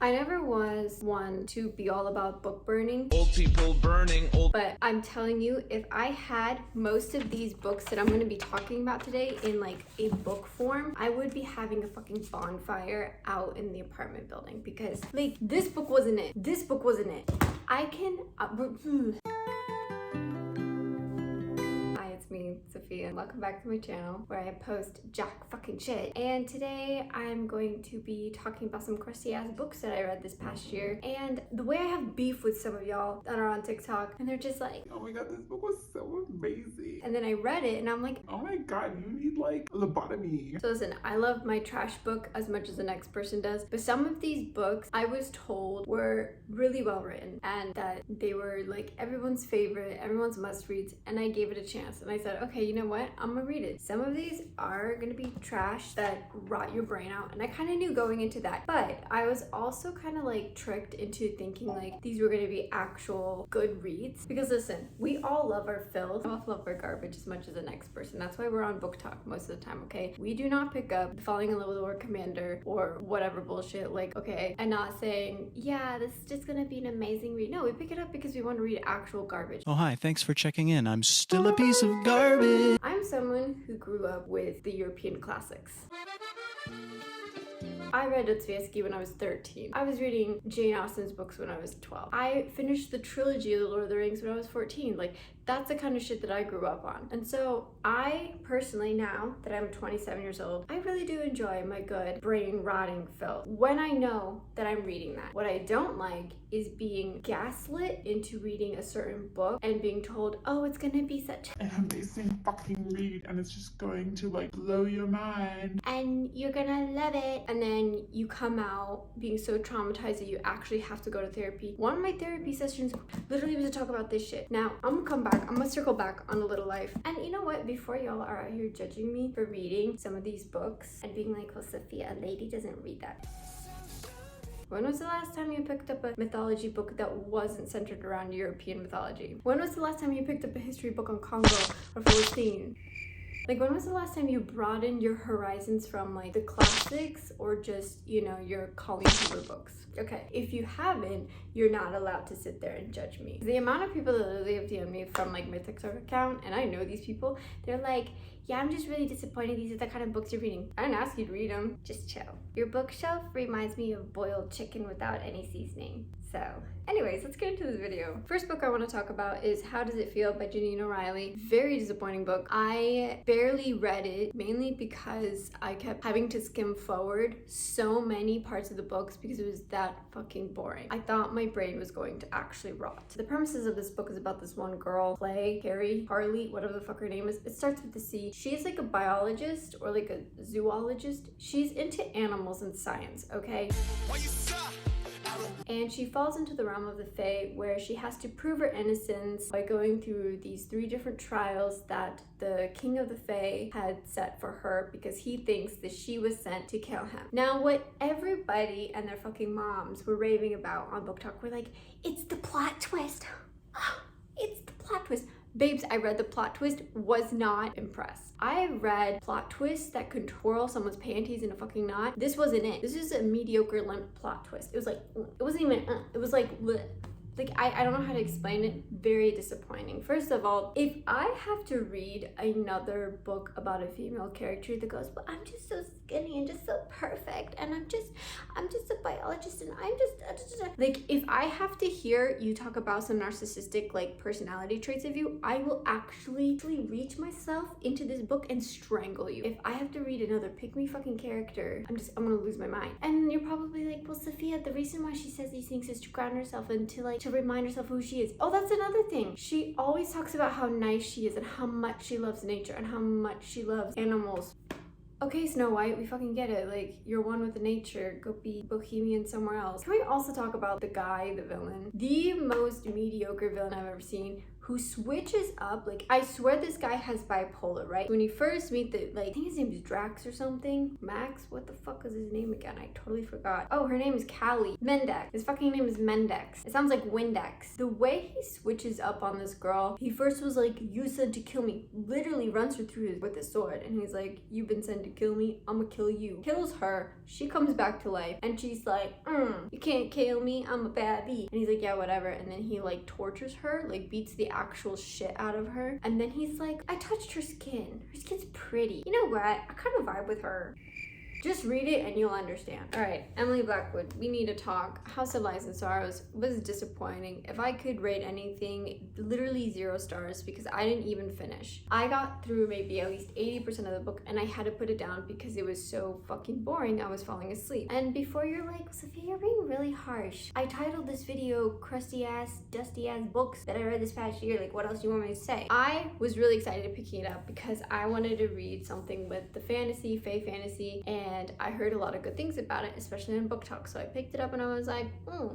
I never was one to be all about book burning. Old people burning old. But I'm telling you, if I had most of these books that I'm going to be talking about today in like a book form, I would be having a fucking bonfire out in the apartment building, because like this book wasn't it. This book wasn't it. I can... Hi, it's me, Sophia. Welcome back to my channel where I post jack fucking shit. And today I'm going to be talking about some crusty ass books that I read this past year. And the way I have beef with some of y'all that are on TikTok, and they're just like, oh my god, this book was so amazing. And then I read it and I'm like, oh my god, you need like a lobotomy. So listen, I love my trash book as much as the next person does, but some of these books I was told were really well written and that they were like everyone's favorite, everyone's must reads, and I gave it a chance and I said, okay, you know what, I'm gonna read it. Some of these are gonna be trash that rot your brain out, and I kind of knew going into that, but I was also kind of like tricked into thinking like these were gonna be actual good reads, because listen, we all love our filth, we all love our garbage as much as the next person. That's why we're on booktok most of the time, okay? We do not pick up Falling in Love with Lord Commander or whatever bullshit, like, okay, and not saying, yeah, this is just gonna be an amazing read. No, we pick it up because we want to read actual garbage. Oh, hi, thanks for checking in. I'm still a piece of garbage. I'm someone who grew up with the European classics. I read Dostoevsky when I was 13. I was reading Jane Austen's books when I was 12. I finished the trilogy of The Lord of the Rings when I was 14. Like, that's the kind of shit that I grew up on. And so I personally, now that I'm 27 years old, I really do enjoy my good brain rotting filth when I know that I'm reading that. What I don't like is being gaslit into reading a certain book and being told, oh, it's gonna be such an amazing fucking read and it's just going to like blow your mind and you're gonna love it, and then you come out being so traumatized that you actually have to go to therapy. One of my therapy sessions literally was to talk about this shit. Now I'm gonna circle back on A Little Life, and you know what, before y'all are out here judging me for reading some of these books and being like, well, Sophia, a lady doesn't read that. When was the last time you picked up a mythology book that wasn't centered around European mythology? When was the last time you picked up a history book on Congo or Philistine? Like, when was the last time you broadened your horizons from like the classics or just, you know, your Colleen Hoover books? Okay, if you haven't, you're not allowed to sit there and judge me. The amount of people that literally have DM'd me from like my TikTok account, and I know these people, they're like, yeah, I'm just really disappointed. These are the kind of books you're reading. I didn't ask you to read them. Just chill. Your bookshelf reminds me of boiled chicken without any seasoning. So anyways, let's get into this video. First book I want to talk about is How Does It Feel by Janine O'Reilly. Very disappointing book. I barely read it, mainly because I kept having to skim forward so many parts of the books because it was that fucking boring. I thought my brain was going to actually rot. The premises of this book is about this one girl, Harley, whatever the fuck her name is. It starts with the C. She's like a biologist or like a zoologist. She's into animals and science, okay? And she falls into the realm of the Fae, where she has to prove her innocence by going through these 3 different trials that the king of the Fae had set for her because he thinks that she was sent to kill him. Now, what everybody and their fucking moms were raving about on BookTok were like, it's the plot twist. It's the plot twist. Babes, I read the plot twist, was not impressed. I read plot twists that could twirl someone's panties in a fucking knot. This wasn't it. This is a mediocre limp plot twist. It was like, it wasn't even, it was like, I don't know how to explain it. Very disappointing. First of all, if I have to read another book about a female character that goes, well, I'm just so skinny and just so perfect, and I'm just a biologist, and I'm just like, if I have to hear you talk about some narcissistic like personality traits of you, I will actually reach myself into this book and strangle you. If I have to read another pick me fucking character, I'm gonna lose my mind. And you're probably like, well, Sophia, the reason why she says these things is to ground herself and to remind herself who she is. Oh, that's another thing. She always talks about how nice she is and how much she loves nature and how much she loves animals. Okay, Snow White, we fucking get it. Like, you're one with the nature. Go be bohemian somewhere else. Can we also talk about the guy, the villain? The most mediocre villain I've ever seen, who switches up. Like, I swear this guy has bipolar, right? When you first meet I think his name is Drax or something. Max? What the fuck is his name again? I totally forgot. Oh, her name is Callie. Mendex. His fucking name is Mendex. It sounds like Windex. The way he switches up on this girl, he first was like, you said to kill me. Literally runs her through with his sword. And he's like, you've been sent to kill me. I'ma kill you. Kills her. She comes back to life. And she's like, you can't kill me. I'm a bad bee. And he's like, yeah, whatever. And then he like tortures her, like beats the actual shit out of her. And then he's like, I touched her skin. Her skin's pretty. You know what? I kind of vibe with her. Just read it and you'll understand. All right, Emily Blackwood, we need to talk. House of Lies and Sorrows was disappointing. If I could rate anything, literally 0 stars because I didn't even finish. I got through maybe at least 80% of the book and I had to put it down because it was so fucking boring. I was falling asleep. And before you're like, Sophia, you're being really harsh. I titled this video, crusty ass, dusty ass books that I read this past year. Like, what else do you want me to say? I was really excited to pick it up because I wanted to read something with the fantasy, fae fantasy, and I heard a lot of good things about it, especially in booktok. So I picked it up and I was like,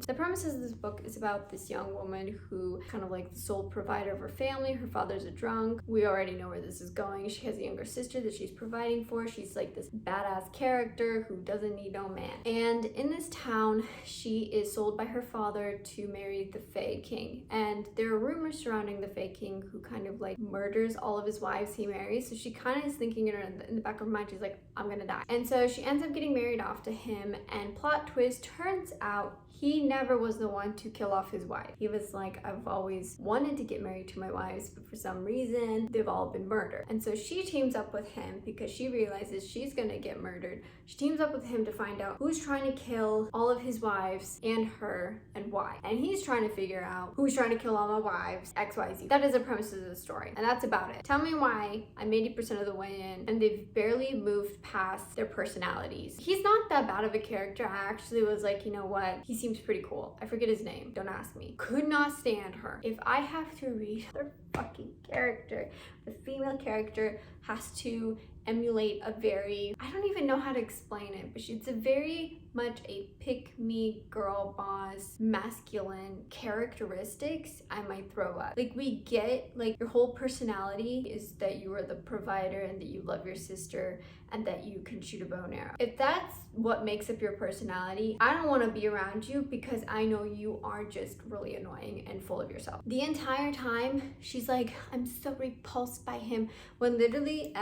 The premise of this book is about this young woman who kind of like the sole provider of her family. Her father's a drunk. We already know where this is going. She has a younger sister that she's providing for. She's like this badass character who doesn't need no man. And in this town, she is sold by her father to marry the Fae King. And there are rumors surrounding the Fae King who kind of like murders all of his wives he marries. So she kind of is thinking in the back of her mind, she's like, I'm gonna die. And so she ends up getting married off to him, and plot twist, turns out he never was the one to kill off his wife. He was like, I've always wanted to get married to my wives, but for some reason, they've all been murdered. And so she teams up with him because she realizes she's gonna get murdered. She teams up with him to find out who's trying to kill all of his wives and her and why. And he's trying to figure out who's trying to kill all my wives, XYZ. That is the premise of the story, and that's about it. Tell me why I'm 80% of the way in and they've barely moved past their personalities. He's not that bad of a character. I actually was like, you know what? He seems pretty cool. I forget his name. Don't ask me. Could not stand her. If I have to read her fucking character, the female character has to emulate a very, I don't even know how to explain it, but it's a very much a pick-me girl boss masculine characteristics. I might throw up. Like, we get like your whole personality is that you are the provider and that you love your sister and that you can shoot a bow and arrow. If that's what makes up your personality, I don't want to be around you because I know you are just really annoying and full of yourself. The entire time she's like, I'm so repulsed by him, when literally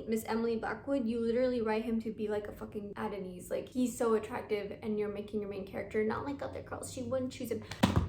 Miss Emily Blackwood, you literally write him to be like a fucking Adonis. Like, he's so attractive and you're making your main character not like other girls. She wouldn't choose him.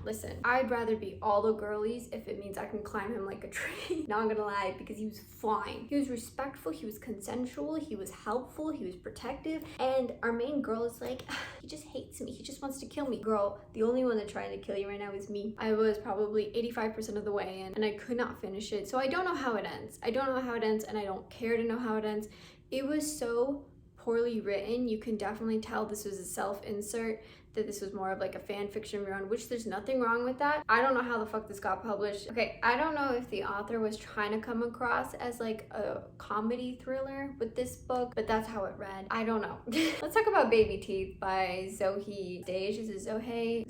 Listen, I'd rather be all the girlies if it means I can climb him like a tree. Not gonna lie, because he was fine. He was respectful, he was consensual, he was helpful, he was protective, and our main girl is like, he just hates me, he just wants to kill me. Girl, the only one that's trying to kill you right now is me. I was probably 85% of the way in and I could not finish it, so I don't know how it ends. I don't know how it ends and I don't care to know how it ends. It was so poorly written. You can definitely tell this was a self-insert, that this was more of like a fan fiction run, which there's nothing wrong with that. I don't know how the fuck this got published. Okay, I don't know if the author was trying to come across as like a comedy thriller with this book, but that's how it read. I don't know. Let's talk about Baby Teeth by Zoe Stage. Is it Zoe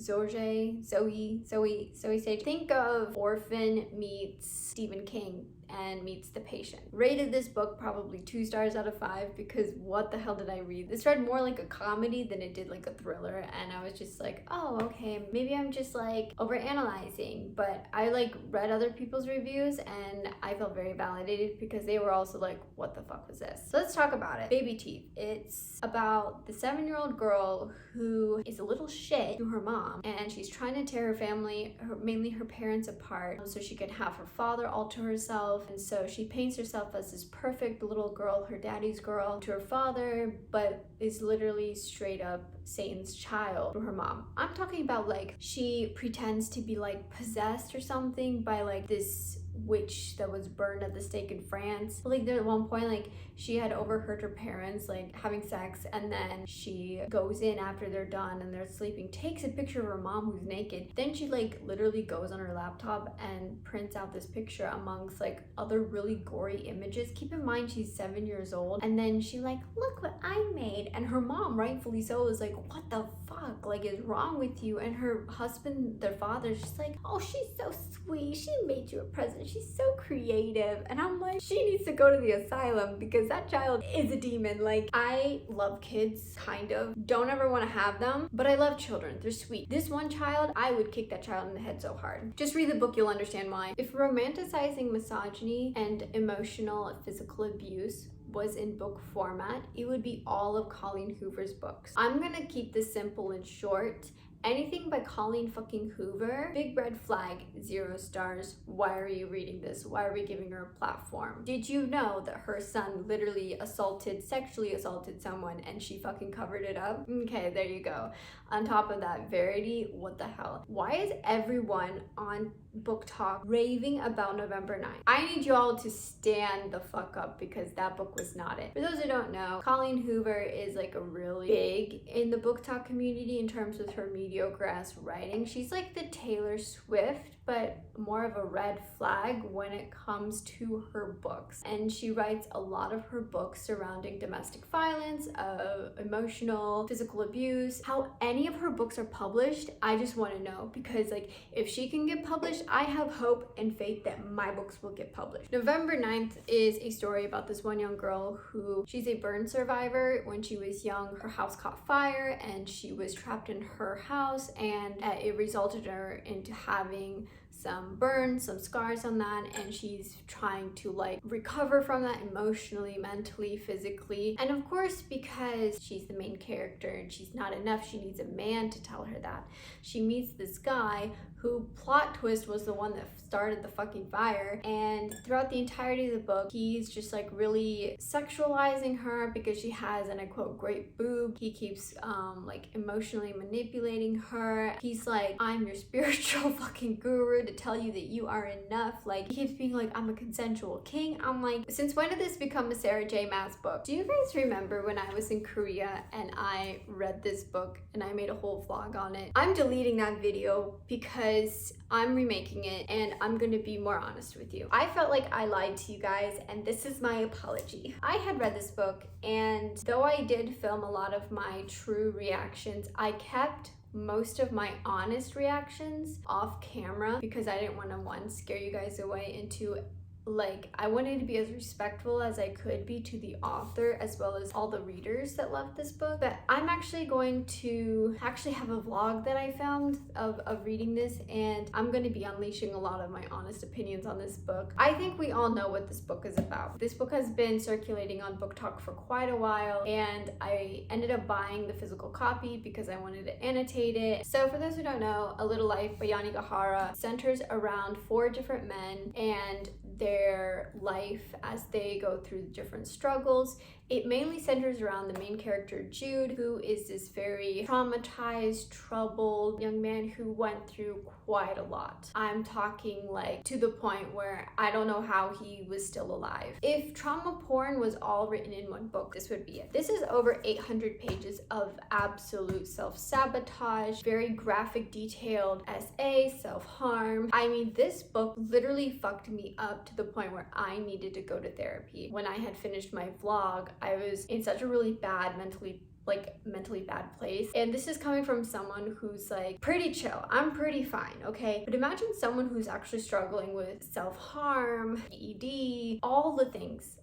Stage? Think of Orphan meets Stephen King and meets The Patient. Rated this book probably 2 stars out of 5 because what the hell did I read? This read more like a comedy than it did like a thriller, and I was just like, oh, okay, maybe I'm just like overanalyzing. But I like read other people's reviews and I felt very validated because they were also like, what the fuck was this? So let's talk about it. Baby Teeth. It's about the 7-year-old girl who is a little shit to her mom, and she's trying to tear her family, mainly her parents, apart so she can have her father all to herself. And so she paints herself as this perfect little girl, her daddy's girl, to her father, but is literally straight up Satan's child to her mom. I'm talking about like she pretends to be like possessed or something by like this witch that was burned at the stake in France. But, like, there at one point, like, she had overheard her parents like having sex, and then she goes in after they're done and they're sleeping, takes a picture of her mom who's naked. Then she like literally goes on her laptop and prints out this picture amongst like other really gory images. Keep in mind she's 7 years old, and then she like, look what I made, and her mom, rightfully so, is like, what the fuck like is wrong with you? And her husband, their father, is just like, oh, she's so sweet, she made you a present, she's so creative. And I'm like, she needs to go to the asylum because that child is a demon. Like, I love kids, kind of, don't ever want to have them, but I love children, they're sweet. This one child, I would kick that child in the head so hard. Just read the book, you'll understand why. If romanticizing misogyny and emotional physical abuse was in book format, it would be all of Colleen Hoover's books. I'm gonna keep this simple and short. Anything by Colleen fucking Hoover, big red flag, 0 stars. Why are you reading this? Why are we giving her a platform? Did you know that her son literally sexually assaulted someone and she fucking covered it up? Okay, there you go. On top of that, Verity, what the hell? Why is everyone on BookTok raving about November 9th? I need you all to stand the fuck up because that book was not it. For those who don't know, Colleen Hoover is like a really big in the BookTok community in terms of her mediocre ass writing. She's like the Taylor Swift, but more of a red flag when it comes to her books. And she writes a lot of her books surrounding domestic violence, emotional, physical abuse. How any of her books are published, I just want to know, because like if she can get published, I have hope and faith that my books will get published. November 9th is a story about this one young girl who, she's a burn survivor. When she was young, her house caught fire and she was trapped in her house, and it resulted her into having some burns, some scars on that, and she's trying to like recover from that emotionally, mentally, physically. And of course, because she's the main character and she's not enough, she needs a man to tell her that. She meets this guy who, plot twist, was the one that started the fucking fire, and throughout the entirety of the book, he's just like really sexualizing her because she has, and I quote, great boob. He keeps like emotionally manipulating her. He's like, I'm your spiritual fucking guru to tell you that you are enough. Like, he keeps being like, I'm a consensual king. I'm like, since when did this become a Sarah J Maas book? Do you guys remember when I was in Korea and I read this book and I made a whole vlog on it? I'm deleting that video because I'm remaking it and I'm gonna be more honest with you. I felt like I lied to you guys, and this is my apology. I had read this book, and though I did film a lot of my true reactions, I kept most of my honest reactions off camera because I didn't want to, one, scare you guys away, and two, like, I wanted to be as respectful as I could be to the author as well as all the readers that loved this book. But I'm actually going to have a vlog that I found of reading this, and I'm going to be unleashing a lot of my honest opinions on this book. I think we all know what this book is about. This book has been circulating on BookTok for quite a while, and I ended up buying the physical copy because I wanted to annotate it. So for those who don't know, A Little Life by Yanagihara centers around 4 different men and their life as they go through different struggles. It mainly centers around the main character, Jude, who is this very traumatized, troubled young man who went through quite a lot. I'm talking like to the point where I don't know how he was still alive. If trauma porn was all written in one book, this would be it. This is over 800 pages of absolute self-sabotage, very graphic, detailed essay, self-harm. I mean, this book literally fucked me up to the point where I needed to go to therapy. When I had finished my vlog, I was in such a really bad mentally bad place, and this is coming from someone who's like pretty chill. I'm pretty fine, okay? But imagine someone who's actually struggling with self-harm, ED, all the things.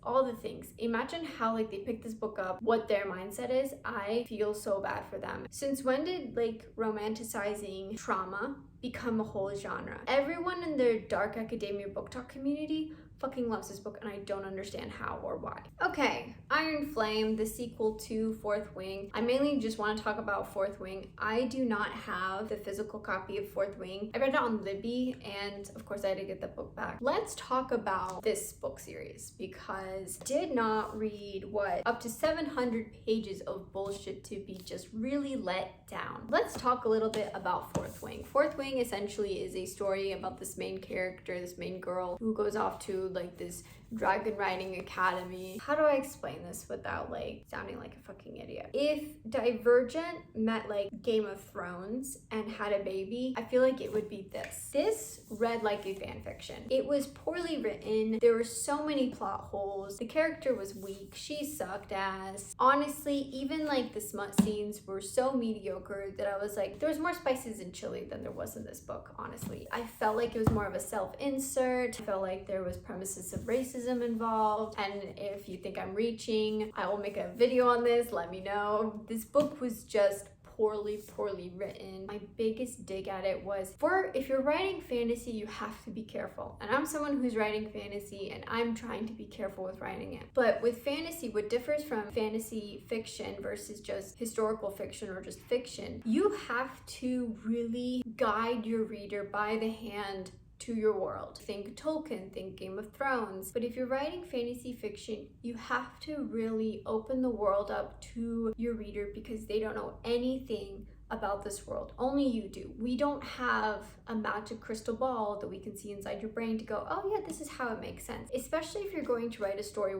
Imagine how like they picked this book up, what their mindset is. I feel so bad for them. Since when did like romanticizing trauma become a whole genre? Everyone in their dark academia BookTok community fucking loves this book, and I don't understand how or why. Okay, Iron Flame, the sequel to Fourth Wing. I mainly just want to talk about Fourth Wing. I do not have the physical copy of Fourth Wing. I read it on Libby, and of course I had to get that book back. Let's talk about this book series, because I did not read up to 700 pages of bullshit to be just really let down. Let's talk a little bit about Fourth Fourth Wing. Fourth Wing essentially is a story about this main character, this main girl who goes off to like this dragon riding academy. How do I explain this without like sounding like a fucking idiot? If Divergent met like Game of Thrones and had a baby, I feel like it would be this. This read like a fan fiction. It was poorly written. There were so many plot holes. The character was weak. She sucked ass. Honestly, even like the smut scenes were so mediocre that I was like, there was more spices in chili than there was in this book, honestly. I felt like it was more of a self-insert. I felt like there was premises of racism involved, and if you think I'm reaching, I will make a video on this, let me know. This book was just poorly written. My biggest dig at it was, if you're writing fantasy, you have to be careful. And I'm someone who's writing fantasy and I'm trying to be careful with writing it. But with fantasy, what differs from fantasy fiction versus just historical fiction or just fiction, you have to really guide your reader by the hand to your world. Think Tolkien, think Game of Thrones. But if you're writing fantasy fiction, you have to really open the world up to your reader because they don't know anything about this world. Only you do. We don't have a magic crystal ball that we can see inside your brain to go, oh yeah, this is how it makes sense. Especially if you're going to write a story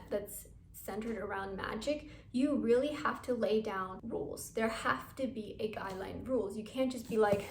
that's centered around magic, you really have to lay down rules. There have to be a guideline rules. You can't just be like,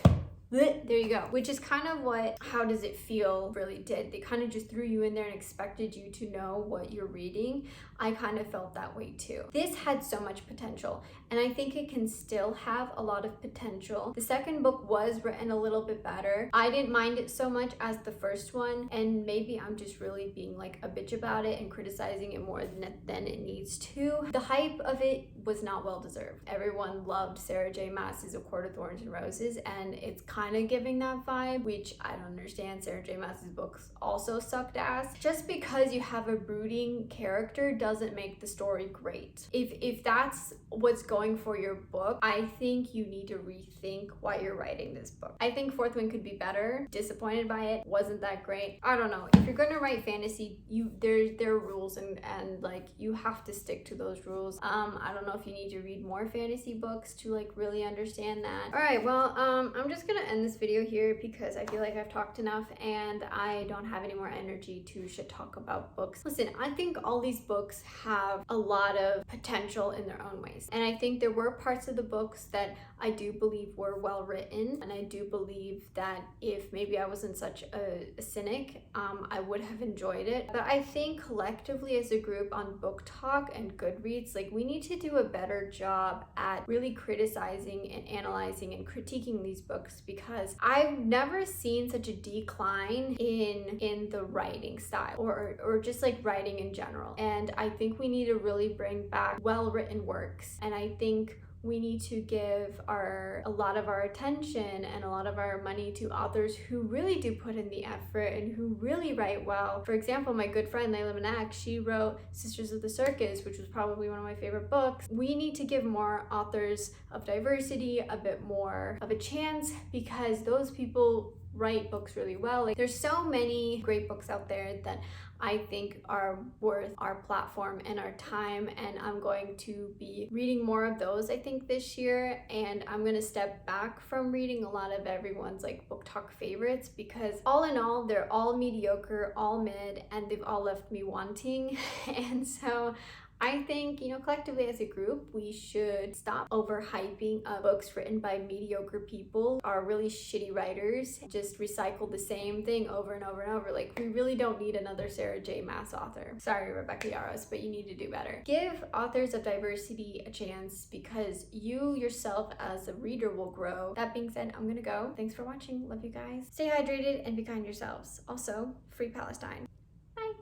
there you go, which is kind of what How Does It Feel really did. They kind of just threw you in there and expected you to know what you're reading. I kind of felt that way too. This had so much potential, and I think it can still have a lot of potential. The second book was written a little bit better. I didn't mind it so much as the first one, and maybe I'm just really being like a bitch about it and criticizing it more than it needs to. The hype of it was not well deserved. Everyone loved Sarah J. Maas's A Court of Thorns and Roses, and it's kind of giving that vibe, which I don't understand. Sarah J. Maas's books also sucked ass. Just because you have a brooding character doesn't make the story great. If that's what's going for your book, I think you need to rethink why you're writing this book. I think Fourth Wing could be better. Disappointed by it. Wasn't that great. I don't know. If you're gonna write fantasy, there are rules and like you have to stick to those rules. I don't know if you need to read more fantasy books to like really understand that. All right, well, I'm just gonna end this video here because I feel like I've talked enough and I don't have any more energy to shit talk about books. Listen, I think all these books have a lot of potential in their own ways, and I think there were parts of the books that I do believe were well written, and I do believe that if maybe I wasn't such a cynic, I would have enjoyed it. But I think collectively as a group on BookTok and Goodreads, like we need to do a better job at really criticizing and analyzing and critiquing these books, because I've never seen such a decline in the writing style or just like writing in general. And I think we need to really bring back well-written works, and I think we need to give a lot of our attention and a lot of our money to authors who really do put in the effort and who really write well. For example, my good friend Layla Manak, she wrote Sisters of the Circus, which was probably one of my favorite books. We need to give more authors of diversity a bit more of a chance, because those people write books really well. Like there's so many great books out there that I think are worth our platform and our time, and I'm going to be reading more of those I think this year. And I'm gonna step back from reading a lot of everyone's like BookTok favorites, because all in all they're all mediocre, all mid, and they've all left me wanting. And so I think, collectively as a group, we should stop overhyping books written by mediocre people or really shitty writers. Just recycle the same thing over and over and over. Like, we really don't need another Sarah J. Maas author. Sorry, Rebecca Yarros, but you need to do better. Give authors of diversity a chance, because you yourself as a reader will grow. That being said, I'm gonna go. Thanks for watching. Love you guys. Stay hydrated and be kind to yourselves. Also, free Palestine.